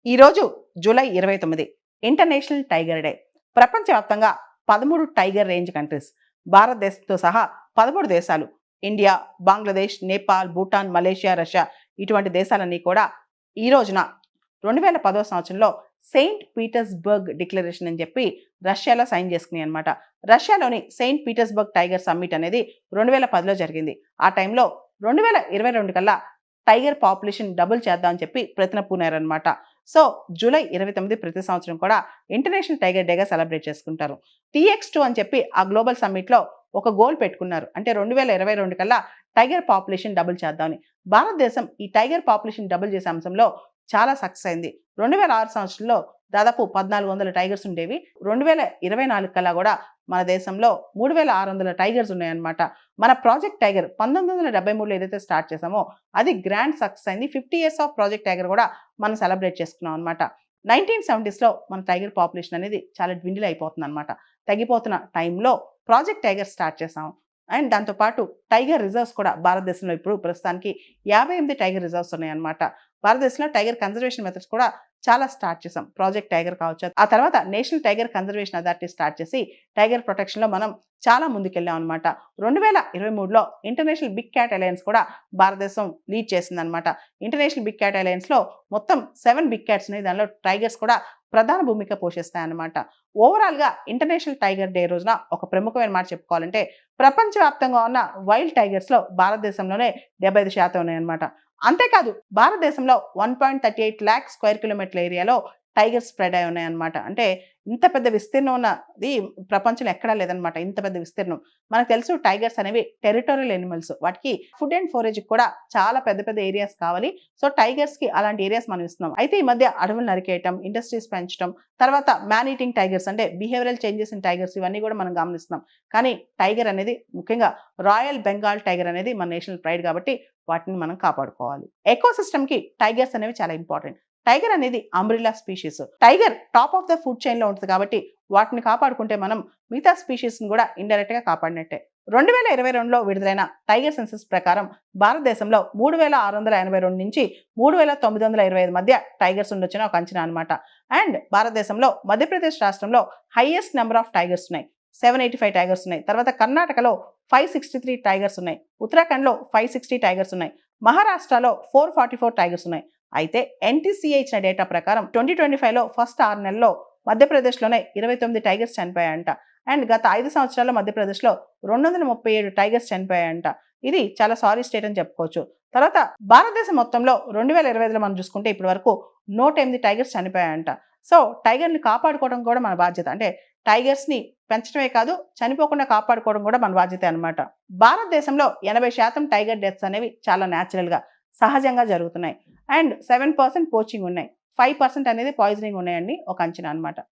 ఈరోజు July 29 international tiger day. ప్రపంచవ్యాప్తంగా 13 tiger range countries, భారతదేశంతో సహా 13 దేశాలు, India, Bangladesh, Nepal, Bhutan, Malaysia, Russia ఇటువంటి దేశాలన్నీ కూడా ఈ రోజున 2010వ సంవత్సరంలో సెయింట్ పీటర్స్బర్గ్ డిక్లరేషన్ అని చెప్పి రష్యాలో సైన్ చేసుకున్నాయి అనమాట. రష్యాలోని సెయింట్ పీటర్స్బర్గ్ టైగర్ సమ్మిట్ అనేది 2010లో జరిగింది. ఆ టైంలో 2022 కల్లా టైగర్ పాపులేషన్ డబుల్ చేద్దాం అని చెప్పి ప్రతిన పూనారనమాట. సో జూలై 29 ప్రతి సంవత్సరం కూడా ఇంటర్నేషనల్ టైగర్ డేగా సెలబ్రేట్ చేసుకుంటారు. TX2 అని చెప్పి ఆ గ్లోబల్ సమ్మిట్లో ఒక గోల్ పెట్టుకున్నారు. అంటే 2022 కల్లా టైగర్ పాపులేషన్ డబుల్ చేద్దామని. భారతదేశం ఈ టైగర్ పాపులేషన్ డబుల్ చేసే అంశంలో చాలా సక్సెస్ అయింది. 2006 సంవత్సరంలో దాదాపు 1400 టైగర్స్ ఉండేవి. 2024 కల్లా కూడా మన దేశంలో 3600 టైగర్స్ ఉన్నాయన్నమాట. మన ప్రాజెక్ట్ టైగర్ 1973లో ఏదైతే స్టార్ట్ చేసామో అది గ్రాండ్ సక్సెస్ అయింది. 50 ఇయర్స్ ఆఫ్ ప్రాజెక్ట్ టైగర్ కూడా మనం సెలబ్రేట్ చేసుకున్నాం అనమాట. 1970స్లో మన టైగర్ పాపులేషన్ అనేది చాలా dwindle అయిపోతుంది అనమాట. తగ్గిపోతున్న టైంలో ప్రాజెక్ట్ టైగర్ స్టార్ట్ చేసాం. అండ్ దాంతోపాటు టైగర్ రిజర్వ్స్ కూడా భారతదేశంలో ఇప్పుడు ప్రస్తుతానికి 58 టైగర్ రిజర్వ్స్ ఉన్నాయన్నమాట. భారతదేశంలో టైగర్ కన్జర్వేషన్ మెథడ్స్ కూడా చాలా స్టార్ట్ చేసాం. ప్రాజెక్ట్ టైగర్ కావచ్చు, ఆ తర్వాత national tiger conservation authority start చేసి టైగర్ ప్రొటెక్షన్లో మనం చాలా ముందుకెళ్ళాం అనమాట. 2023లో ఇంటర్నేషనల్ బిగ్ క్యాట్ అలయన్స్ కూడా భారతదేశం లీడ్ చేసిందనమాట. ఇంటర్నేషనల్ బిగ్ క్యాట్ అలయన్స్లో మొత్తం 7 బిగ్ క్యాట్స్ ఉన్నాయి. దానిలో టైగర్స్ కూడా ప్రధాన భూమిక పోషిస్తాయన్నమాట. ఓవరాల్గా ఇంటర్నేషనల్ టైగర్ డే రోజున ఒక ప్రముఖమైన మాట చెప్పుకోవాలంటే ప్రపంచవ్యాప్తంగా ఉన్న వైల్డ్ టైగర్స్లో భారతదేశంలోనే 75% ఉన్నాయన్నమాట. అంతేకాదు భారతదేశంలో 1.38 లాక్ స్క్వేర్ కిలోమీటర్ల ఏరియాలో టైగర్స్ స్ప్రెడ్ అయి ఉన్నాయన్నమాట. అంటే ఇంత పెద్ద విస్తీర్ణం ఉన్నది ప్రపంచంలో ఎక్కడా లేదనమాట. ఇంత పెద్ద విస్తీర్ణం. మనకు తెలుసు టైగర్స్ అనేవి టెరిటోరియల్ ఎనిమల్స్. వాటికి ఫుడ్ అండ్ ఫోరేజ్ కూడా చాలా పెద్ద పెద్ద ఏరియాస్ కావాలి. సో టైగర్స్ కి అలాంటి ఏరియాస్ మనం ఇస్తున్నాం. అయితే ఈ మధ్య అడవులు నరికేయటం, ఇండస్ట్రీస్ పెంచడం, తర్వాత మ్యాన్ ఈటింగ్ టైగర్స్ అంటే బిహేవియరల్ చేంజెస్ ఇన్ టైగర్స్ ఇవన్నీ కూడా మనం గమనిస్తున్నాం. కానీ టైగర్ అనేది ముఖ్యంగా రాయల్ బెంగాల్ టైగర్ అనేది మన నేషనల్ ప్రైడ్ కాబట్టి వాటిని మనం కాపాడుకోవాలి. ఎకో సిస్టమ్ కి టైగర్స్ అనేవి చాలా ఇంపార్టెంట్. టైగర్ అనేది umbrella species. Tiger top of the food chain లో ఉంటుంది కాబట్టి వాటిని కాపాడుకుంటే మనం మిగతా స్పీషీస్ ని కూడా ఇండైరెక్ట్ గా కాపాడినట్టే. 2022లో విడుదలైన టైగర్ సెన్సస్ ప్రకారం భారతదేశంలో 3682 నుంచి 3925 మధ్య టైగర్స్ ఉండొచ్చని ఒక అంచనా అనమాట. అండ్ భారతదేశంలో మధ్యప్రదేశ్ రాష్ట్రంలో హైయెస్ట్ నెంబర్ ఆఫ్ టైగర్స్ ఉన్నాయి. 785 టైగర్స్ ఉన్నాయి. తర్వాత కర్ణాటకలో 563 టైగర్స్ ఉన్నాయి. ఉత్తరాఖండ్లో 560 టైగర్స్ ఉన్నాయి. మహారాష్ట్రలో 444 టైగర్స్ ఉన్నాయి. అయితే NTCA ఇచ్చిన డేటా ప్రకారం 2025లో ఫస్ట్ 6 నెలల్లో మధ్యప్రదేశ్లోనే 29 టైగర్స్ చనిపోయాయంట. అండ్ గత 5 సంవత్సరాల్లో మధ్యప్రదేశ్లో 237 టైగర్స్ చనిపోయాయంట. ఇది చాలా సారీ స్టేట్ అని చెప్పుకోవచ్చు. తర్వాత భారతదేశం మొత్తంలో 2025లో మనం చూసుకుంటే ఇప్పటి వరకు 108 టైగర్స్ చనిపోయాయంట. సో టైగర్ని కాపాడుకోవడం కూడా మన బాధ్యత. అంటే టైగర్స్ని పెంచడమే కాదు, చనిపోకుండా కాపాడుకోవడం కూడా మన బాధ్యత అనమాట. భారతదేశంలో 80% టైగర్ డెత్స్ అనేవి చాలా న్యాచురల్గా సహజంగా జరుగుతున్నాయి. అండ్ 7% పోచింగ్ ఉన్నాయి. 5% అనేది పాయిజనింగ్ ఉన్నాయండి ఒక అంచనా అనమాట.